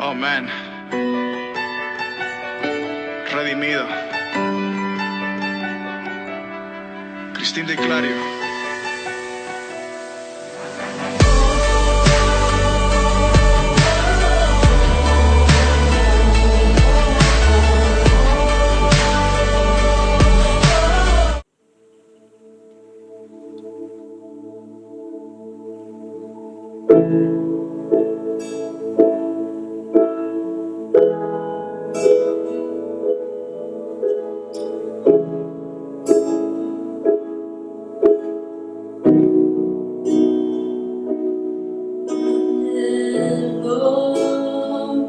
Oh man, redimido. Cristín de Clario.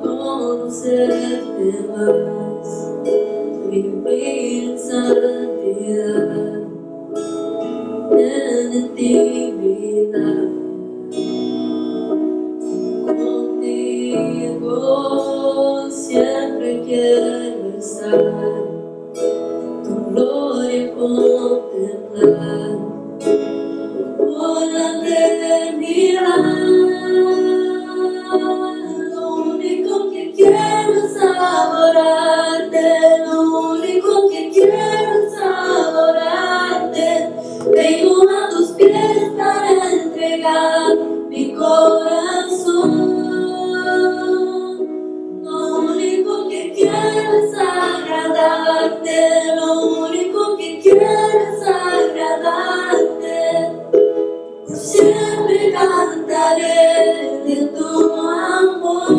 Conocerte más, vivir en santidad, en intimidad, contigo siempre quiero estar, tu gloria contemplar, por la eternidad. Lo único que quiero es adorarte, lo único que quiero es adorarte. Vengo a tus pies para entregar mi corazón. Lo único que quiero es agradarte, lo único que quiero es agradarte. Por siempre cantaré de tu amor.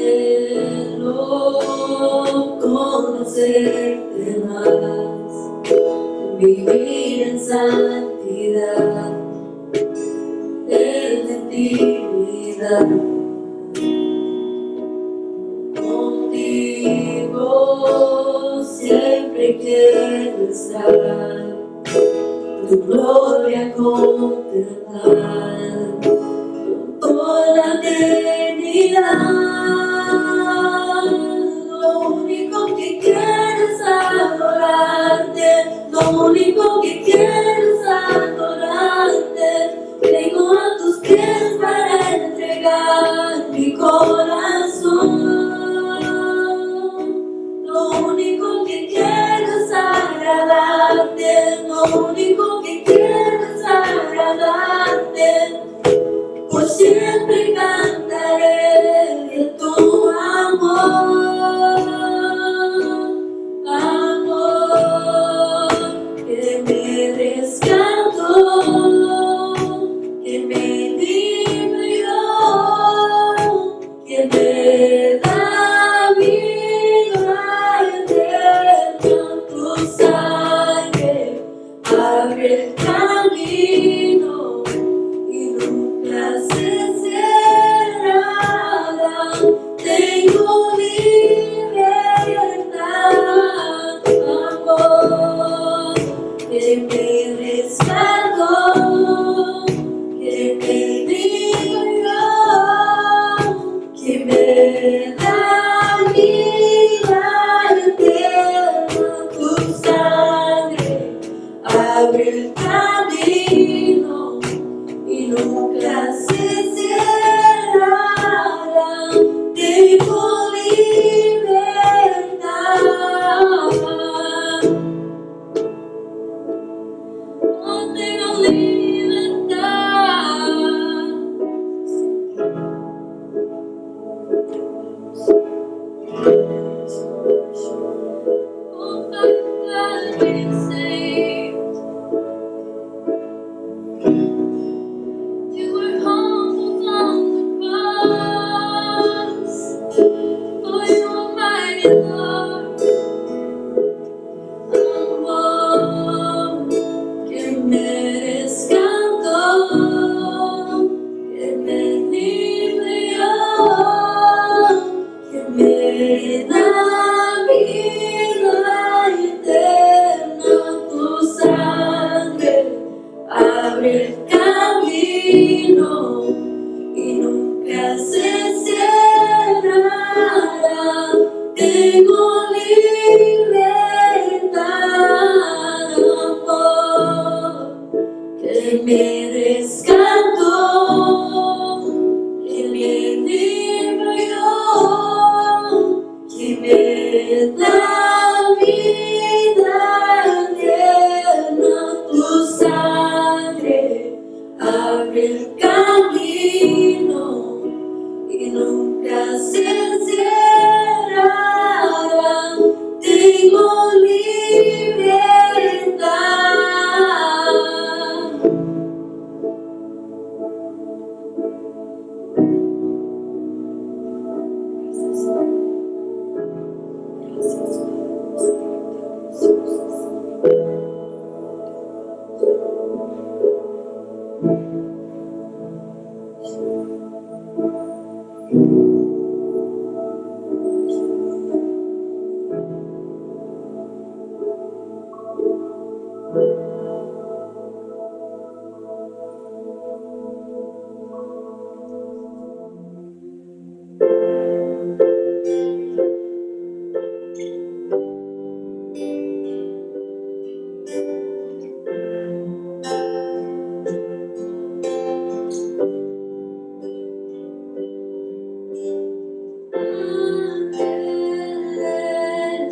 Anhelo conocerte más, vivir en santidad, en intimidad. Contigo siempre quiero estar, tu gloria contemplar por la eternidad. Lo único que quiero es adorarte, lo único que quiero es adorarte. Vengo a tus pies para entregar mi corazón. Lo único que quiero es agradarte, lo único que quiero es agradarte. Por siempre cantaré de tu amor, amor que me rescató, que me liberó, que me da vida eterna. Tu sangre abre el camino y nunca se cerrará. Tengo libertad, amor que me rescató, que me liberó, que me da vida eterna. Tu sangre abre el camino y nunca se cerrará. Tengo libertad, no tengo libertad. Oh, I've been saved. Ángeles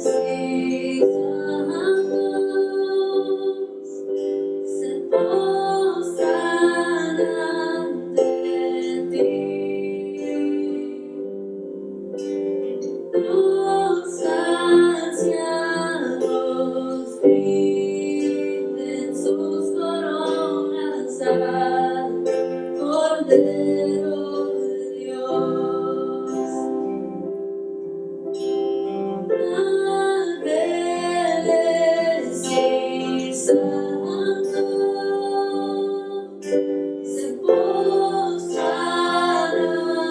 y santos se postran ante ti. Los ancianos rinden sus coronas al Cordero de Dios. Ángeles y santos se postran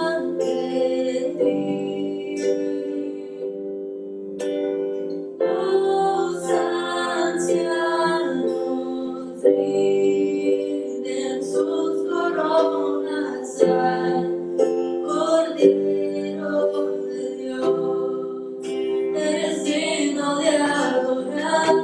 ante ti. Los ancianos rinden sus coronas al Cordero de Dios. Eres digno de adorar.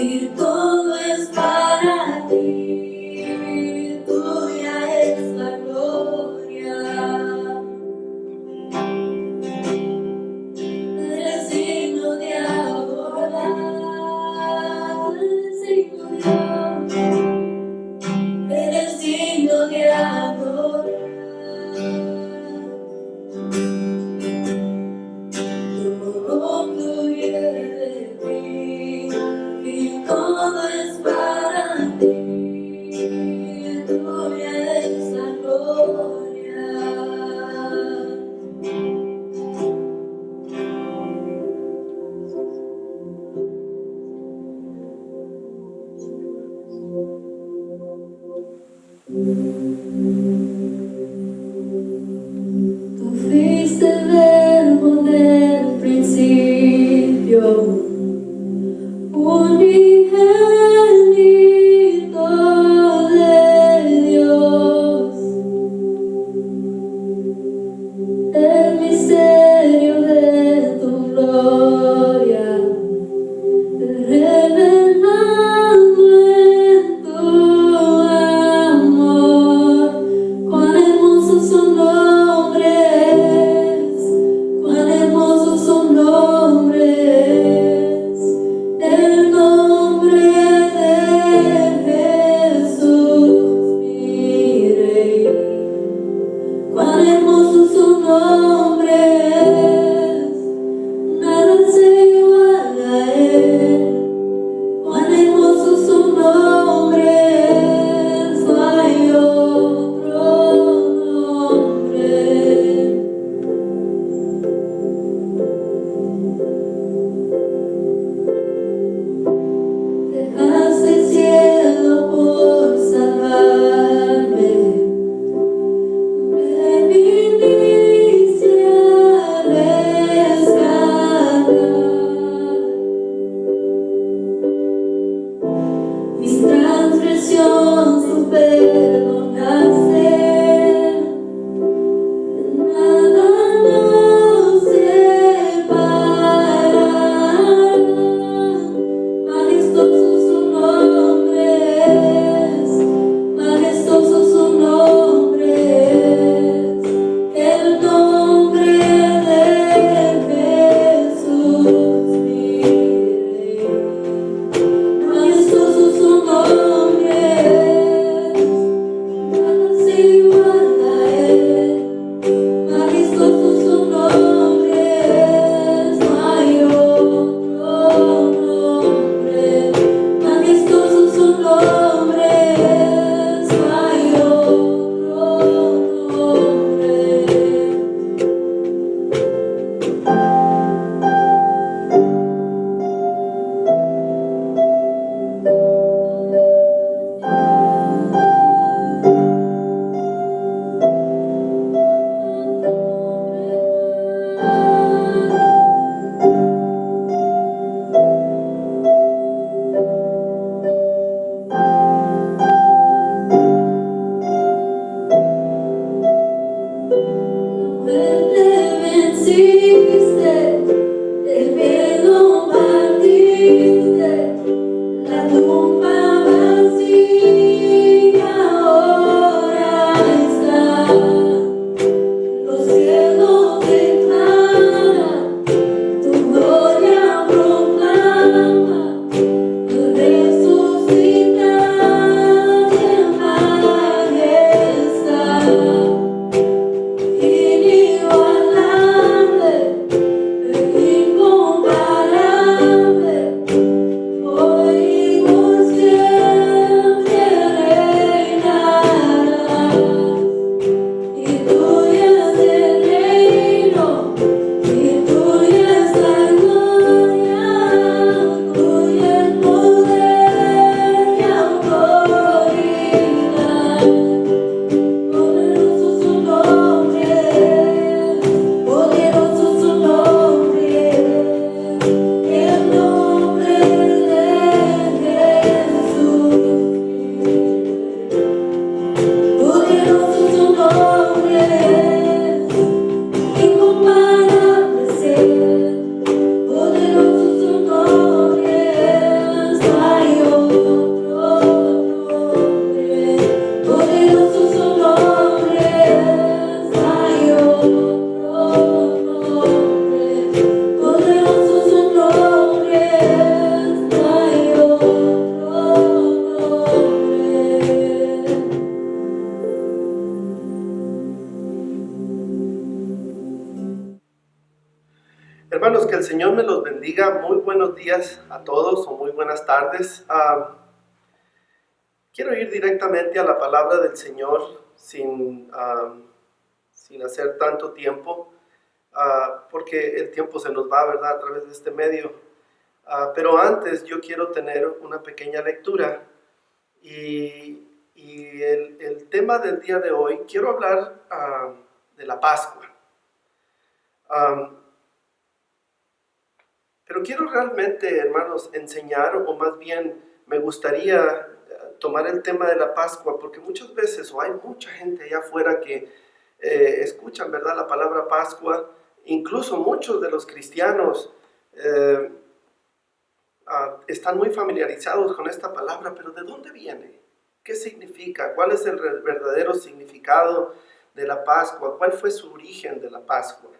y todo es para ti, tuya es la gloria. Eres digno de adorar, eres digno de adorar, eres digno de adorar. Todo fluye de ti y todo es para ti, tuya es la gloria. Tú fuiste el verbo del principio, unigénito de Dios, el misterio de tu gloria, revelando en tu amor. Cuán hermosos son nombres, cuán hermosos son nombres, el nombre de Jesús mi Rey. Cuán hermosos son nombres, nada se iguala a él. Cuán hermosos son nombres, no hay otro nombre. Dejaste el cielo por salvarme, me viniste a rescatar. Mis transgresiones tú perdonaste, nada nos separará. Majestuosos son nombres, majestuosos son nombres, el nombre de Jesús mi Rey. Majestuosos son nombres, nada buenos días a todos o muy buenas tardes. Quiero ir directamente a la palabra del Señor sin hacer tanto tiempo, porque el tiempo se nos va, ¿verdad?, a través de este medio. Pero antes yo quiero tener una pequeña lectura y el tema del día de hoy, quiero hablar de la Pascua. Pero quiero realmente, hermanos, enseñar, o más bien me gustaría tomar el tema de la Pascua, porque muchas veces, o hay mucha gente allá afuera que escuchan, ¿verdad?, la palabra Pascua. Incluso muchos de los cristianos están muy familiarizados con esta palabra, pero ¿de dónde viene? ¿Qué significa? ¿Cuál es el verdadero significado de la Pascua? ¿Cuál fue su origen de la Pascua?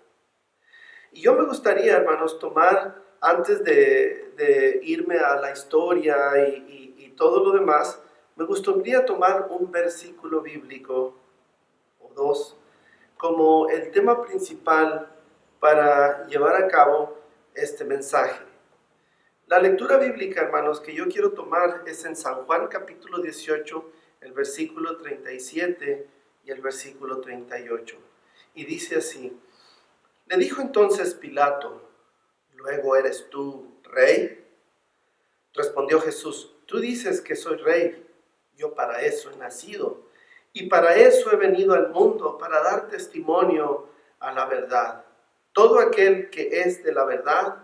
Y yo me gustaría, hermanos, tomar, antes de irme a la historia y todo lo demás, me gustaría tomar un versículo bíblico o dos como el tema principal para llevar a cabo este mensaje. La lectura bíblica, hermanos, que yo quiero tomar es en San Juan capítulo 18, el versículo 37 y el versículo 38. Y dice así: Le dijo entonces Pilato: ¿Luego eres tú rey? Respondió Jesús: Tú dices que soy rey. Yo para eso he nacido, y para eso he venido al mundo, para dar testimonio a la verdad. Todo aquel que es de la verdad,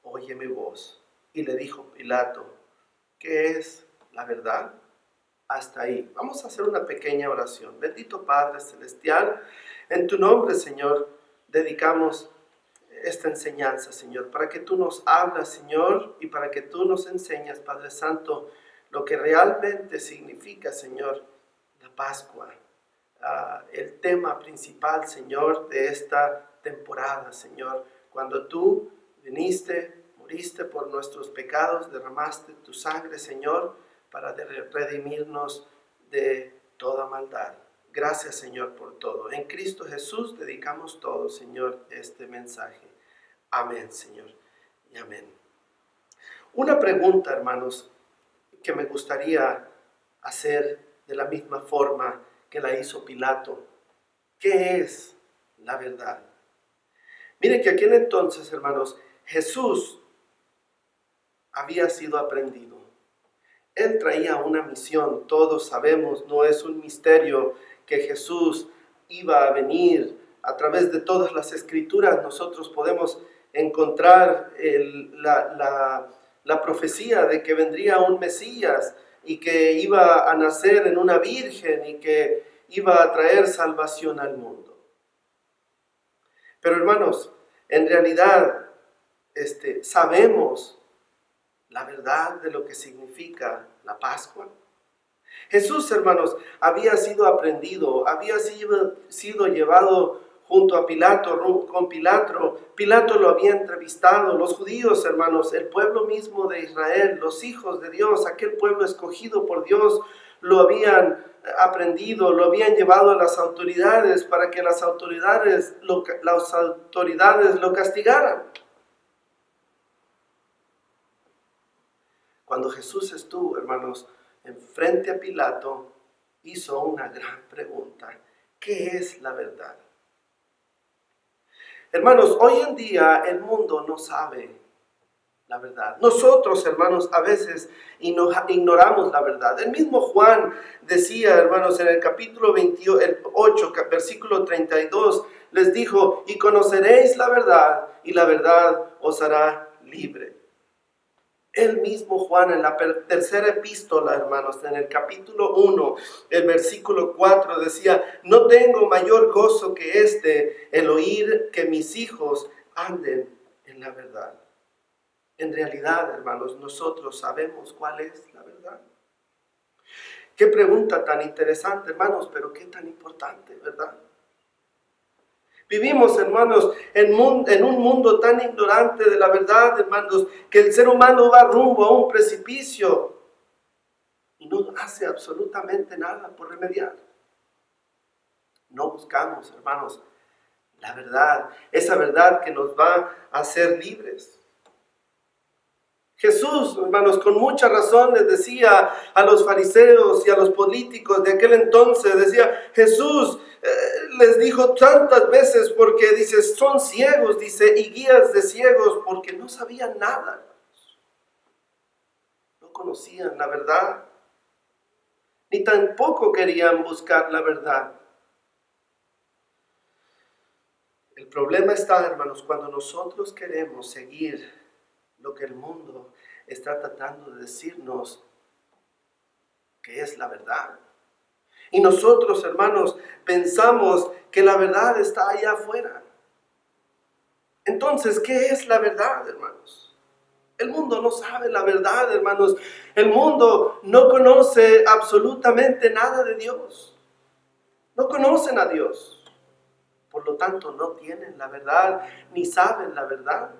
oye mi voz. Y le dijo Pilato: ¿Qué es la verdad? Hasta ahí. Vamos a hacer una pequeña oración. Bendito Padre Celestial, en tu nombre, Señor, dedicamos esta enseñanza, Señor, para que tú nos hablas, Señor, y para que tú nos enseñas, Padre Santo, lo que realmente significa, Señor, la Pascua. El tema principal, Señor, de esta temporada, Señor, cuando tú viniste, moriste por nuestros pecados, derramaste tu sangre, Señor, para redimirnos de toda maldad. Gracias, Señor, por todo. En Cristo Jesús dedicamos todo, Señor, este mensaje. Amén, Señor, y amén. Una pregunta, hermanos, que me gustaría hacer de la misma forma que la hizo Pilato. ¿Qué es la verdad? Miren que aquel entonces, hermanos, Jesús había sido aprehendido. Él traía una misión, todos sabemos, no es un misterio que Jesús iba a venir. A través de todas las escrituras nosotros podemos encontrar la profecía de que vendría un Mesías y que iba a nacer en una virgen y que iba a traer salvación al mundo. Pero hermanos, en realidad sabemos la verdad de lo que significa la Pascua. Jesús, hermanos, había sido aprehendido, había sido llevado junto a Pilato, con Pilato. Pilato lo había entrevistado. Los judíos, hermanos, el pueblo mismo de Israel, los hijos de Dios, aquel pueblo escogido por Dios, lo habían aprendido, lo habían llevado a las autoridades para que las autoridades lo castigaran. Cuando Jesús estuvo, hermanos, enfrente a Pilato, hizo una gran pregunta: ¿qué es la verdad? Hermanos, hoy en día el mundo no sabe la verdad. Nosotros, hermanos, a veces ignoramos la verdad. El mismo Juan decía, hermanos, en el capítulo 28, versículo 32, les dijo: y conoceréis la verdad, y la verdad os hará libre. El mismo Juan en la tercera epístola, hermanos, en el capítulo 1, el versículo 4 decía: no tengo mayor gozo que el oír que mis hijos anden en la verdad. En realidad, hermanos, nosotros sabemos cuál es la verdad. Qué pregunta tan interesante, hermanos, pero qué tan importante, ¿verdad? Vivimos, hermanos, en un mundo tan ignorante de la verdad, hermanos, que el ser humano va rumbo a un precipicio y no hace absolutamente nada por remediar. No buscamos, hermanos, la verdad, esa verdad que nos va a hacer libres. Jesús, hermanos, con mucha razón les decía a los fariseos y a los políticos de aquel entonces, decía, Jesús les dijo tantas veces porque dice, son ciegos, dice, y guías de ciegos porque no sabían nada. No conocían la verdad, ni tampoco querían buscar la verdad. El problema está, hermanos, cuando nosotros queremos seguir lo que el mundo está tratando de decirnos que es la verdad. Y nosotros, hermanos, pensamos que la verdad está allá afuera. Entonces, ¿qué es la verdad, hermanos? El mundo no sabe la verdad, hermanos. El mundo no conoce absolutamente nada de Dios. No conocen a Dios. Por lo tanto, no tienen la verdad, ni saben la verdad.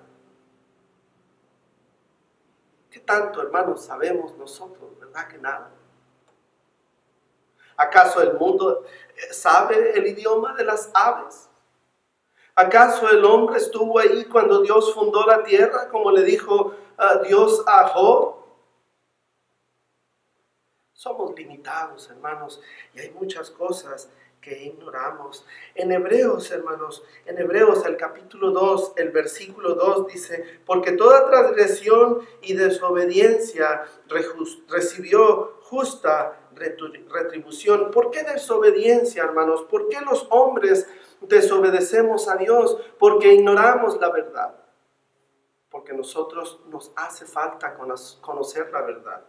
¿Qué tanto, hermanos, sabemos nosotros? ¿Verdad que nada? ¿Acaso el mundo sabe el idioma de las aves? ¿Acaso el hombre estuvo ahí cuando Dios fundó la tierra, como le dijo Dios a Job? Somos limitados, hermanos, y hay muchas cosas que ignoramos. En Hebreos, hermanos, en Hebreos el capítulo 2, el versículo 2 dice, porque toda transgresión y desobediencia recibió justa retribución. ¿Por qué desobediencia, hermanos? ¿Por qué los hombres desobedecemos a Dios? Porque ignoramos la verdad. Porque nosotros nos hace falta conocer la verdad.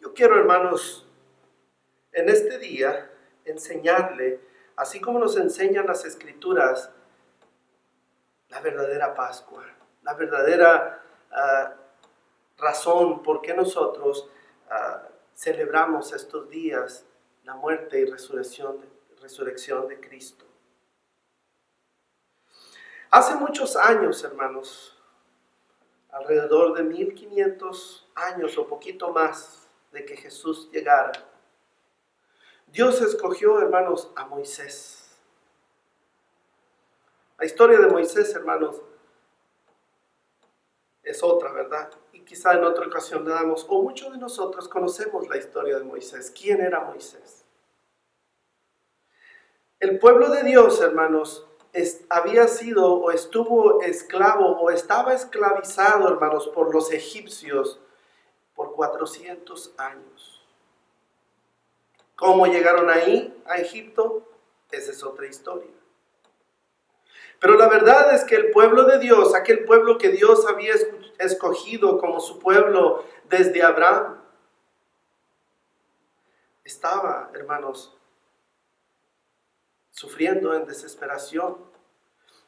Yo quiero, hermanos, en este día enseñarle, así como nos enseñan las Escrituras, la verdadera Pascua, la verdadera razón por qué nosotros celebramos estos días la muerte y resurrección de Cristo. Hace muchos años, hermanos, alrededor de 1500 años o poquito más de que Jesús llegara, Dios escogió, hermanos, a Moisés. La historia de Moisés, hermanos, es otra, ¿verdad? Y quizá en otra ocasión le damos, o muchos de nosotros conocemos la historia de Moisés. ¿Quién era Moisés? El pueblo de Dios, hermanos, había sido o estuvo esclavo o estaba esclavizado, hermanos, por los egipcios por 400 años. ¿Cómo llegaron ahí, a Egipto? Esa es otra historia. Pero la verdad es que el pueblo de Dios, aquel pueblo que Dios había escogido como su pueblo desde Abraham, estaba, hermanos, sufriendo en desesperación,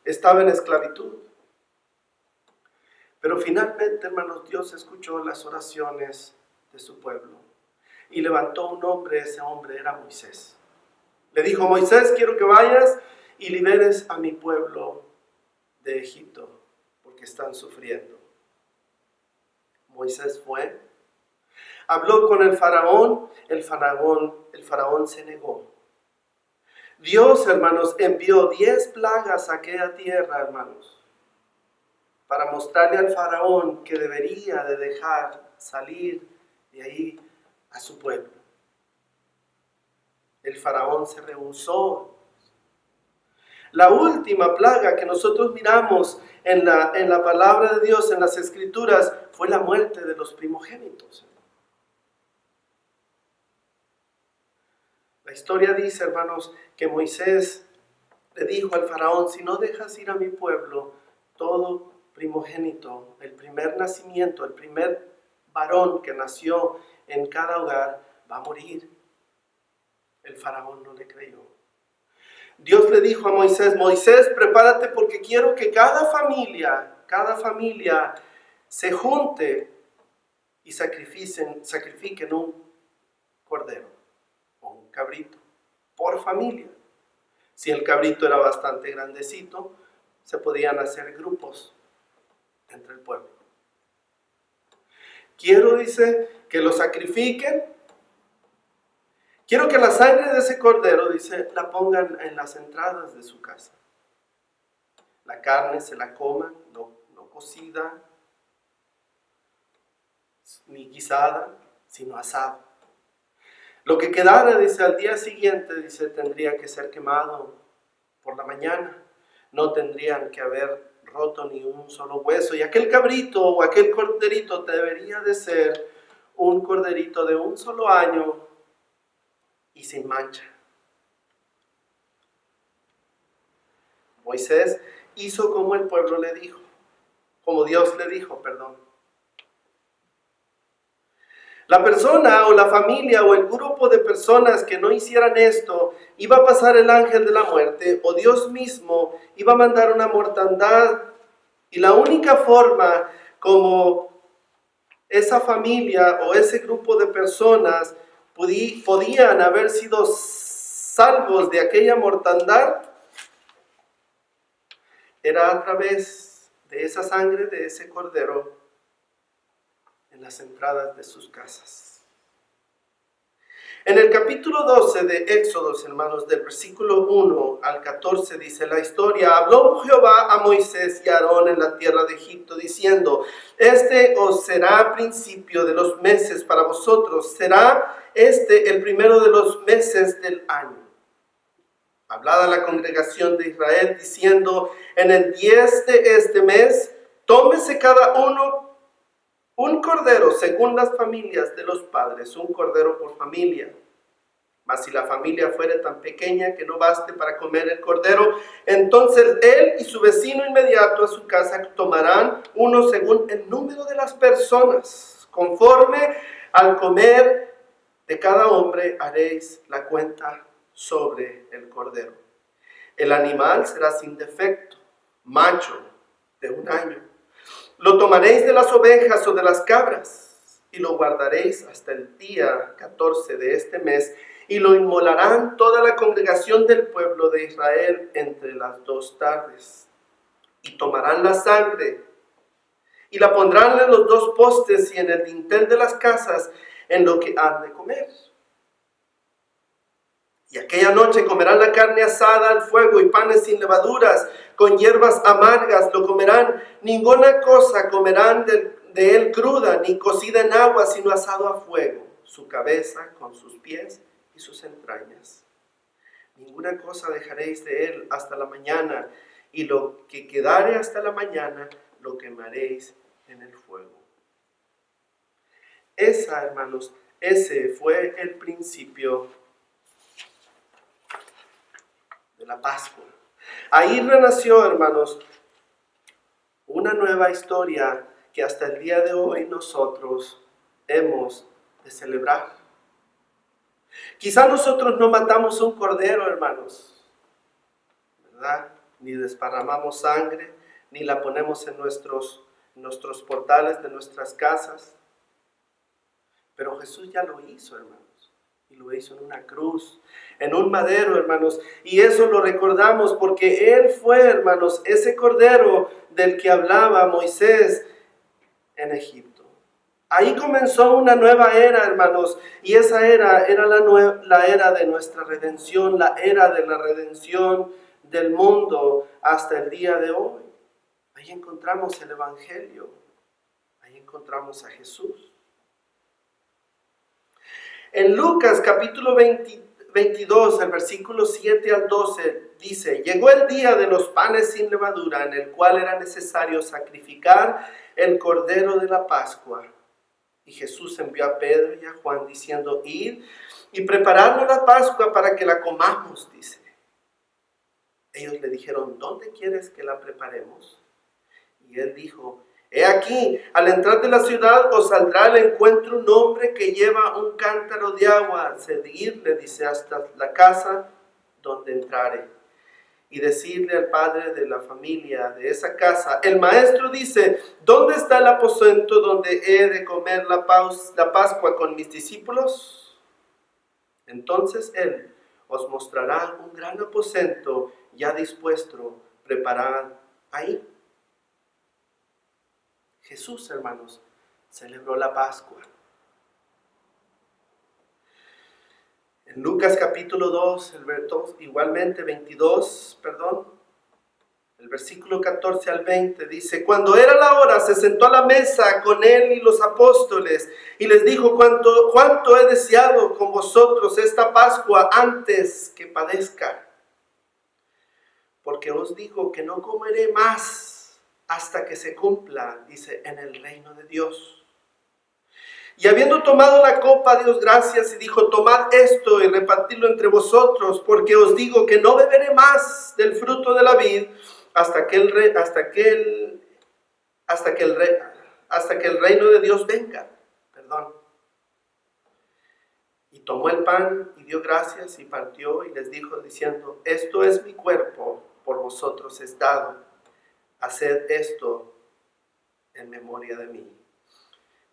estaba en esclavitud. Pero finalmente, hermanos, Dios escuchó las oraciones de su pueblo y levantó un hombre. Ese hombre era Moisés. Le dijo, Moisés, quiero que vayas y liberes a mi pueblo de Egipto, porque están sufriendo. Moisés fue, habló con el faraón se negó. Dios, hermanos, envió 10 plagas a aquella tierra, hermanos, para mostrarle al faraón que debería de dejar salir de ahí a su pueblo. El faraón se rehusó. La última plaga que nosotros miramos en la palabra de Dios, en las Escrituras, fue la muerte de los primogénitos. La historia dice, hermanos, que Moisés le dijo al faraón, si no dejas ir a mi pueblo, todo primogénito, el primer nacimiento, el primer varón que nació en cada hogar, va a morir. El faraón no le creyó. Dios le dijo a Moisés, Moisés, prepárate porque quiero que cada familia se junte y sacrifiquen un cordero o un cabrito por familia. Si el cabrito era bastante grandecito, se podían hacer grupos entre el pueblo. Quiero, dice, que lo sacrifiquen. Quiero que la sangre de ese cordero, dice, la pongan en las entradas de su casa. la carne se la coman, no cocida, ni guisada, sino asada. Lo que quedara, dice, al día siguiente, dice, tendría que ser quemado por la mañana. No tendrían que haber roto ni un solo hueso. Y aquel cabrito o aquel corderito debería de ser un corderito de un solo año y sin mancha. Moisés hizo como el pueblo le dijo, como Dios le dijo, perdón. La persona o la familia o el grupo de personas que no hicieran esto, iba a pasar el ángel de la muerte o Dios mismo iba a mandar una mortandad. Y la única forma como esa familia o ese grupo de personas podían haber sido salvos de aquella mortandad era a través de esa sangre de ese cordero en las entradas de sus casas. En el capítulo 12 de Éxodos, hermanos, del versículo 1 al 14, dice la historia: habló Jehová a Moisés y a Aarón en la tierra de Egipto, diciendo: este os será principio de los meses para vosotros, será este el primero de los meses del año. Hablad a la congregación de Israel, diciendo: en el 10 de este mes, tómese cada uno un cordero según las familias de los padres, un cordero por familia. Mas si la familia fuere tan pequeña que no baste para comer el cordero, entonces él y su vecino inmediato a su casa tomarán uno según el número de las personas. Conforme al comer de cada hombre haréis la cuenta sobre el cordero. El animal será sin defecto, macho de un año. Lo tomaréis de las ovejas o de las cabras y lo guardaréis hasta el día 14 de este mes y lo inmolarán toda la congregación del pueblo de Israel entre las 2 tardes. Y tomarán la sangre y la pondrán en los 2 postes y en el dintel de las casas en lo que han de comer. Y aquella noche comerán la carne asada al fuego y panes sin levaduras, con hierbas amargas lo comerán. Ninguna cosa comerán de él cruda, ni cocida en agua, sino asado a fuego, su cabeza con sus pies y sus entrañas. Ninguna cosa dejaréis de él hasta la mañana, y lo que quedare hasta la mañana lo quemaréis en el fuego. Hermanos, ese fue el principio de la Pascua. Ahí renació, hermanos, una nueva historia que hasta el día de hoy nosotros hemos de celebrar. Quizá nosotros no matamos un cordero, hermanos, ¿verdad? Ni desparramamos sangre, ni la ponemos en nuestros portales de nuestras casas. Pero Jesús ya lo hizo, hermanos. Y lo hizo en una cruz, en un madero, hermanos. Y eso lo recordamos porque Él fue, hermanos, ese cordero del que hablaba Moisés en Egipto. Ahí comenzó una nueva era, hermanos. Y esa era la era de nuestra redención, la era de la redención del mundo hasta el día de hoy. Ahí encontramos el Evangelio. Ahí encontramos a Jesús. En Lucas capítulo 22, el versículo 7 al 12, dice: llegó el día de los panes sin levadura, en el cual era necesario sacrificar el cordero de la Pascua. Y Jesús envió a Pedro y a Juan diciendo: id y preparadnos la Pascua para que la comamos, dice. Ellos le dijeron: ¿dónde quieres que la preparemos? Y él dijo: he aquí, al entrar de la ciudad os saldrá al encuentro un hombre que lleva un cántaro de agua. Seguidle, dice, hasta la casa donde entrare. Y decirle al padre de la familia de esa casa: el maestro dice: ¿dónde está el aposento donde he de comer la Pascua con mis discípulos? Entonces él os mostrará un gran aposento ya dispuesto, preparad ahí. Jesús, hermanos, celebró la Pascua. En Lucas capítulo 2, igualmente 22, el El versículo 14 al 20 dice: cuando era la hora, se sentó a la mesa con él y los apóstoles, y les dijo: cuánto he deseado con vosotros esta Pascua antes que padezca. Porque os digo que no comeré más hasta que se cumpla, dice, en el reino de Dios. Y habiendo tomado la copa, dio gracias y dijo: tomad esto y repartidlo entre vosotros, porque os digo que no beberé más del fruto de la vid hasta que el reino de Dios venga. Y tomó el pan y dio gracias y partió y les dijo diciendo: esto es mi cuerpo, por vosotros es dado. Haced esto en memoria de mí.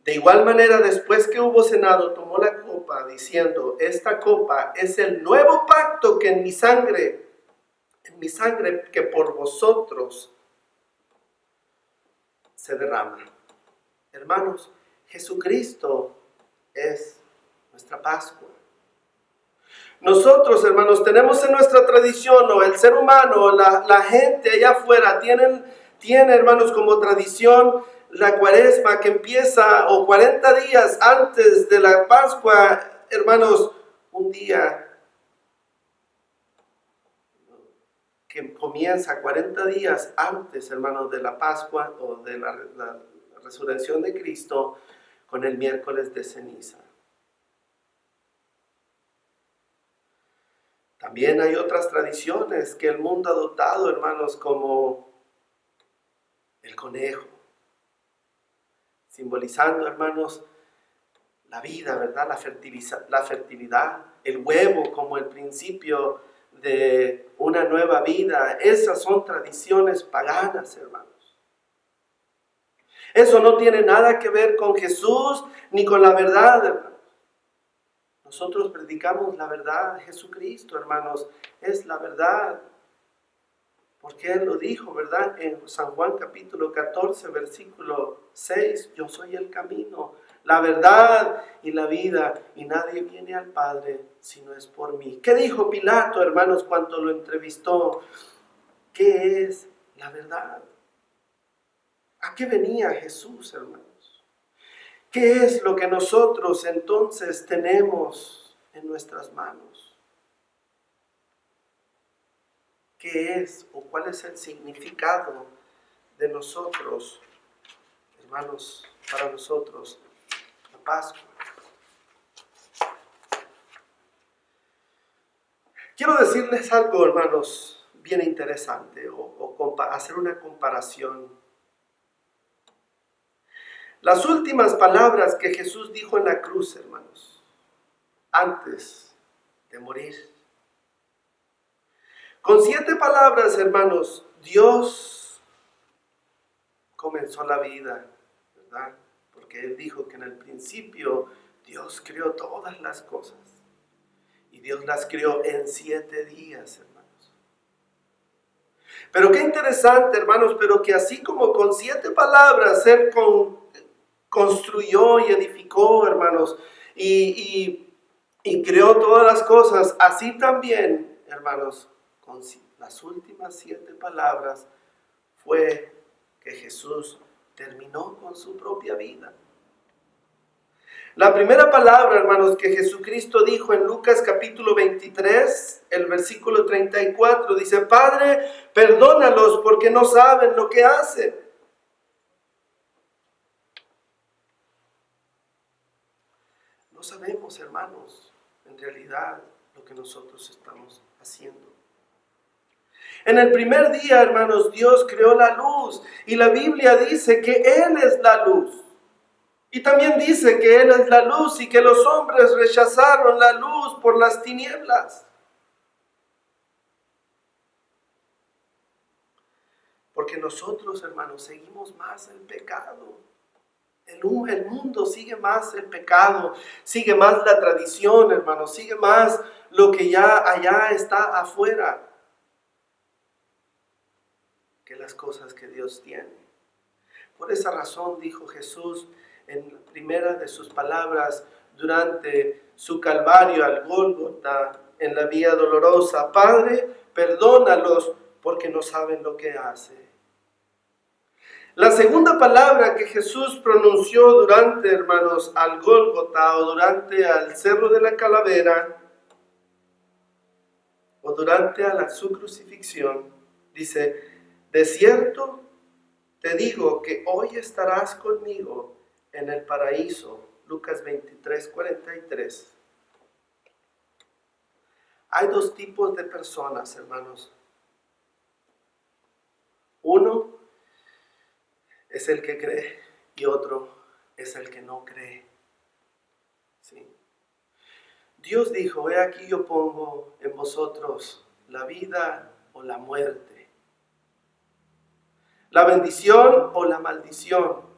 De igual manera, después que hubo cenado, tomó la copa, diciendo: esta copa es el nuevo pacto que en mi sangre que por vosotros se derrama. Hermanos, Jesucristo es nuestra Pascua. Nosotros, hermanos, tenemos en nuestra tradición, o el ser humano, la gente allá afuera, tiene, hermanos, como tradición la Cuaresma, que empieza, o 40 días antes de la Pascua, hermanos, un día que comienza 40 días antes, hermanos, de la Pascua o de la resurrección de Cristo, con el miércoles de ceniza. También hay otras tradiciones que el mundo ha adoptado, hermanos, como el conejo, simbolizando, hermanos, la vida, ¿verdad? La fertilidad, el huevo como el principio de una nueva vida. Esas son tradiciones paganas, hermanos. Eso no tiene nada que ver con Jesús ni con la verdad, hermanos. Nosotros predicamos la verdad. Jesucristo, hermanos, es la verdad. Porque Él lo dijo, ¿verdad? En San Juan capítulo 14, versículo 6. Yo soy el camino, la verdad y la vida, y nadie viene al Padre si no es por mí. ¿Qué dijo Pilato, hermanos, cuando lo entrevistó? ¿Qué es la verdad? ¿A qué venía Jesús, hermanos? ¿Qué es lo que nosotros entonces tenemos en nuestras manos? ¿Qué es o cuál es el significado de nosotros, hermanos, para nosotros, la Pascua? Quiero decirles algo, hermanos, bien interesante, o hacer una comparación. Las últimas palabras que Jesús dijo en la cruz, hermanos, antes de morir. Con 7 palabras, hermanos, Dios comenzó la vida, ¿verdad? Porque Él dijo que en el principio Dios creó todas las cosas. Y Dios las creó en 7 días, hermanos. Pero qué interesante, hermanos, pero que así como con 7 palabras Él construyó y edificó, hermanos, y creó todas las cosas, así también, hermanos, con las últimas 7 palabras fue que Jesús terminó con su propia vida. La primera palabra, hermanos, que Jesucristo dijo en Lucas capítulo 23, el versículo 34, dice: Padre, perdónalos porque no saben lo que hacen. No sabemos, hermanos, en realidad lo que nosotros estamos haciendo. En el primer día, hermanos, Dios creó la luz y la Biblia dice que Él es la luz. Y también dice que Él es la luz y que los hombres rechazaron la luz por las tinieblas. Porque nosotros, hermanos, seguimos más el pecado. El mundo sigue más el pecado, sigue más la tradición, hermanos, sigue más lo que ya allá está afuera que las cosas que Dios tiene. Por esa razón dijo Jesús en la primera de sus palabras durante su calvario al Gólgota, en la vía dolorosa: Padre, perdónalos porque no saben lo que hacen. La segunda palabra que Jesús pronunció durante, hermanos, al Gólgota o durante al Cerro de la Calavera o durante a su crucifixión, dice, de cierto te digo que hoy estarás conmigo en el paraíso. Lucas 23, 43. Hay dos tipos de personas, hermanos. Uno es el que cree y otro es el que no cree. ¿Sí? Dios dijo, he aquí yo pongo en vosotros la vida o la muerte, la bendición o la maldición.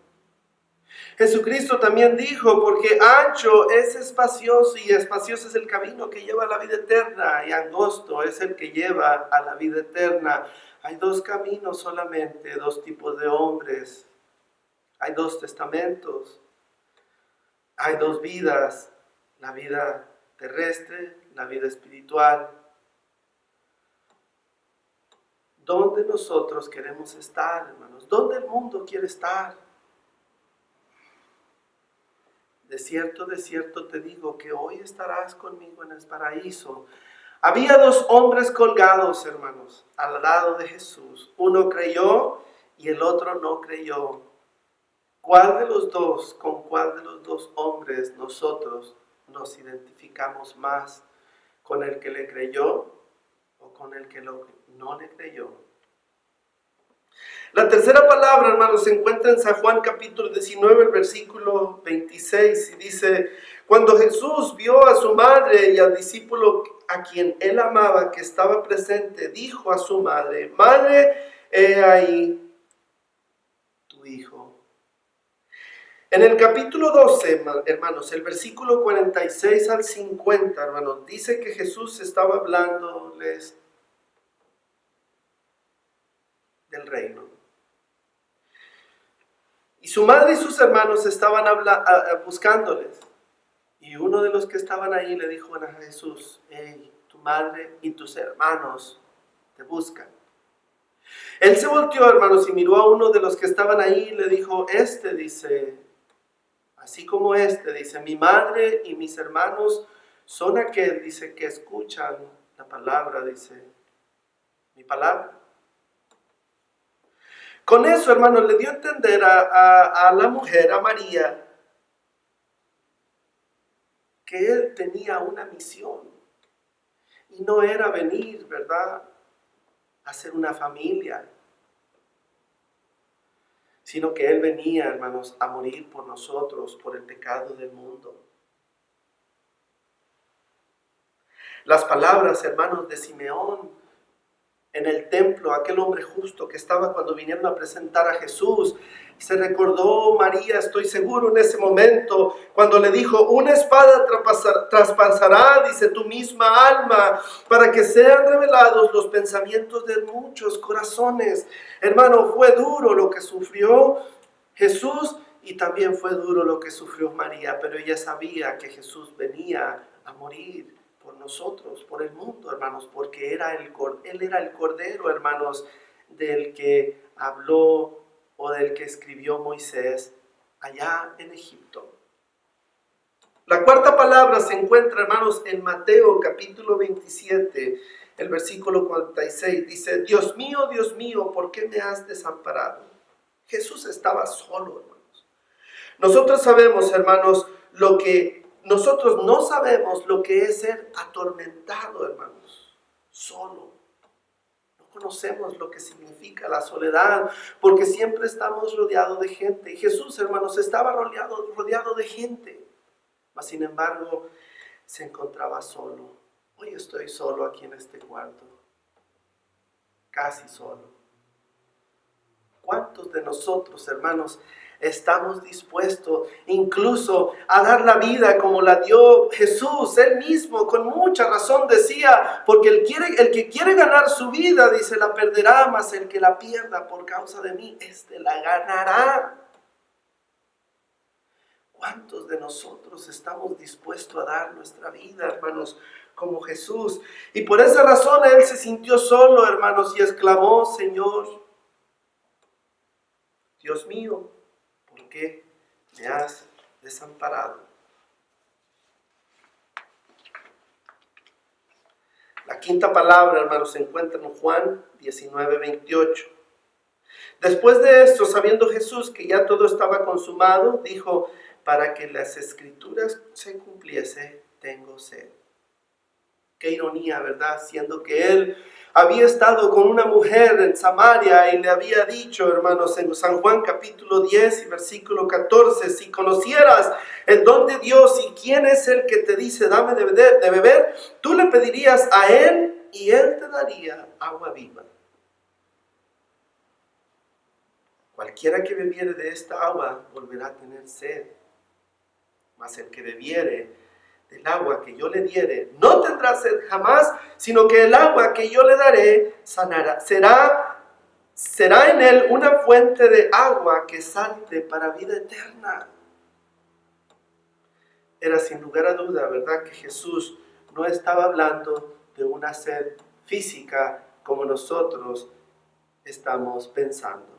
Jesucristo también dijo, porque ancho es espacioso y espacioso es el camino que lleva a la vida eterna y angosto es el que lleva a la vida eterna. Hay dos caminos solamente, dos tipos de hombres, hay dos testamentos, hay dos vidas, la vida terrestre, la vida espiritual. ¿Dónde nosotros queremos estar, hermanos? ¿Dónde el mundo quiere estar? De cierto te digo que hoy estarás conmigo en el paraíso. Había dos hombres colgados, hermanos, al lado de Jesús. Uno creyó y el otro no creyó. ¿Cuál de los dos, con cuál de los dos hombres nosotros nos identificamos más? ¿Con el que le creyó o con el que no le creyó? La tercera palabra, hermanos, se encuentra en San Juan capítulo 19, el versículo 26, y dice, cuando Jesús vio a su madre y al discípulo a quien él amaba que estaba presente, dijo a su madre, madre, he ahí tu hijo. En el capítulo 12, hermanos, el versículo 46 al 50, hermanos, dice que Jesús estaba hablándoles del reino. Y su madre y sus hermanos estaban buscándoles. Y uno de los que estaban ahí le dijo a Jesús, hey, tu madre y tus hermanos te buscan. Él se volteó, hermanos, y miró a uno de los que estaban ahí y le dijo, dice, así como dice, mi madre y mis hermanos son aquel, dice, que escuchan la palabra, dice, mi palabra. Con eso, hermanos, le dio a entender a la mujer, a María, que él tenía una misión. Y no era venir, ¿verdad?, a hacer una familia, sino que él venía, hermanos, a morir por nosotros, por el pecado del mundo. Las palabras, hermanos, de Simeón en el templo, aquel hombre justo que estaba cuando vinieron a presentar a Jesús, se recordó María, estoy seguro, en ese momento, cuando le dijo, una espada traspasará, dice, tu misma alma, para que sean revelados los pensamientos de muchos corazones. Hermano, fue duro lo que sufrió Jesús y también fue duro lo que sufrió María, pero ella sabía que Jesús venía a morir por nosotros, por el mundo, hermanos, porque Él era el Cordero, hermanos, del que habló o del que escribió Moisés allá en Egipto. La cuarta palabra se encuentra, hermanos, en Mateo capítulo 27, el versículo 46. Dice, Dios mío, ¿por qué me has desamparado? Jesús estaba solo, hermanos. Nosotros sabemos, hermanos, nosotros no sabemos lo que es ser atormentado, hermanos, solo. No conocemos lo que significa la soledad, porque siempre estamos rodeados de gente. Y Jesús, hermanos, estaba rodeado de gente, mas sin embargo se encontraba solo. Hoy estoy solo aquí en este cuarto, casi solo. ¿Cuántos de nosotros, hermanos, estamos dispuestos incluso a dar la vida como la dio Jesús? Él mismo con mucha razón decía, porque el que quiere ganar su vida, dice, la perderá, mas el que la pierda por causa de mí, la ganará. ¿Cuántos de nosotros estamos dispuestos a dar nuestra vida, hermanos, como Jesús. Y por esa razón él se sintió solo, hermanos, y exclamó: Señor, Dios mío, ¿por qué me has desamparado? La quinta palabra, hermanos, se encuentra en Juan 19:28. Después de esto, sabiendo Jesús que ya todo estaba consumado, dijo: para que las escrituras se cumpliese, tengo sed. Qué ironía, ¿verdad? Siendo que él había estado con una mujer en Samaria y le había dicho, hermanos, en San Juan capítulo 10 y versículo 14, si conocieras el don de Dios y quién es el que te dice, dame de beber, tú le pedirías a él y él te daría agua viva. Cualquiera que bebiere de esta agua volverá a tener sed, mas el que bebiere del agua que yo le diere no tendrá sed jamás, sino que el agua que yo le daré sanará, será en él una fuente de agua que salte para vida eterna. Era sin lugar a duda, ¿verdad?, que Jesús no estaba hablando de una sed física como nosotros estamos pensando.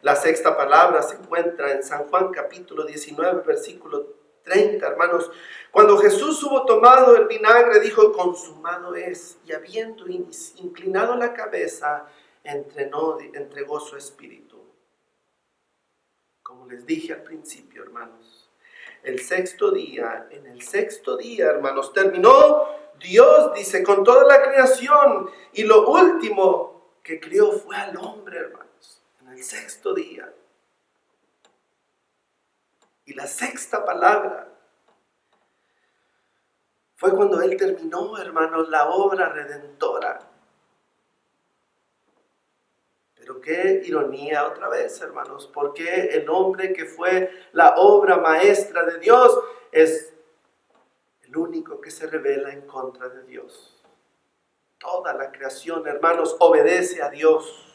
La sexta palabra se encuentra en San Juan capítulo 19, versículo 30, hermanos. Cuando Jesús hubo tomado el vinagre, dijo: consumado es. Y habiendo inclinado la cabeza, entregó su espíritu. Como les dije al principio, hermanos, en el sexto día, hermanos, terminó Dios, dice, con toda la creación. Y lo último que crió fue al hombre, hermanos. El sexto día. Y la sexta palabra fue cuando él terminó, hermanos, la obra redentora. Pero qué ironía otra vez, hermanos, porque el hombre que fue la obra maestra de Dios es el único que se rebela en contra de Dios. Toda la creación, hermanos, obedece a Dios.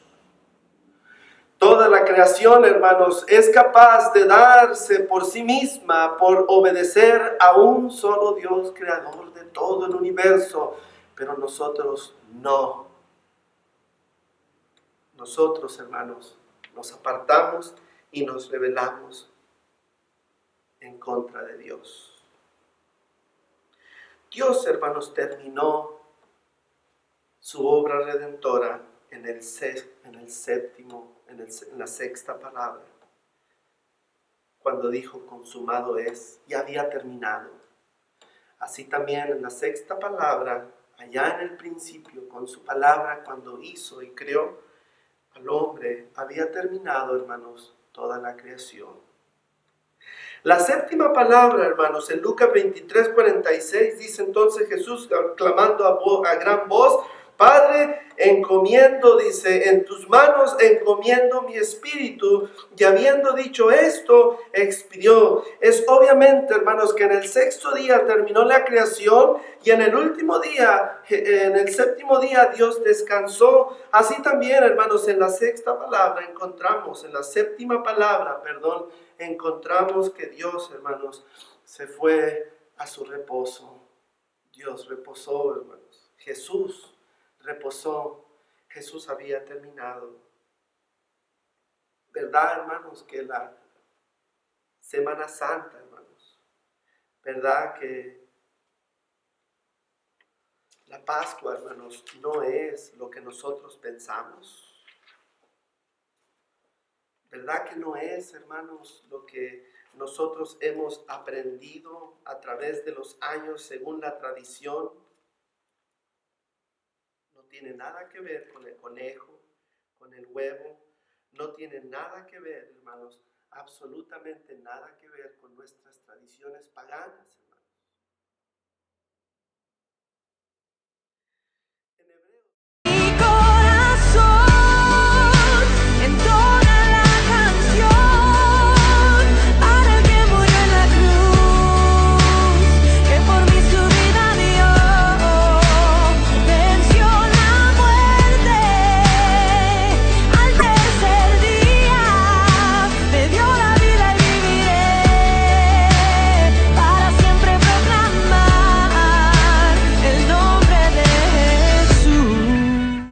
Toda la creación, hermanos, es capaz de darse por sí misma, por obedecer a un solo Dios, creador de todo el universo. Pero nosotros no. Nosotros, hermanos, nos apartamos y nos rebelamos en contra de Dios. Dios, hermanos, terminó su obra redentora en la sexta palabra, cuando dijo consumado es, ya había terminado. Así también en la sexta palabra, allá en el principio, con su palabra, cuando hizo y creó al hombre, había terminado, hermanos, toda la creación. La séptima palabra, hermanos, en Lucas 23:46, dice entonces Jesús, clamando a gran voz: Padre, encomiendo, dice, en tus manos encomiendo mi espíritu. Y habiendo dicho esto, expiró. Es obviamente, hermanos, que en el sexto día terminó la creación y en el último día, en el séptimo día, Dios descansó. Así también, hermanos, en la séptima palabra encontramos que Dios, hermanos, se fue a su reposo. Dios reposó, hermanos. Jesús reposó. Jesús había terminado. ¿Verdad, hermanos, que la Semana Santa, hermanos? ¿Verdad que la Pascua, hermanos, no es lo que nosotros pensamos? ¿Verdad que no es, hermanos, lo que nosotros hemos aprendido a través de los años según la tradición? No tiene nada que ver con el conejo, con el huevo. No tiene nada que ver, hermanos, absolutamente nada que ver con nuestras tradiciones paganas.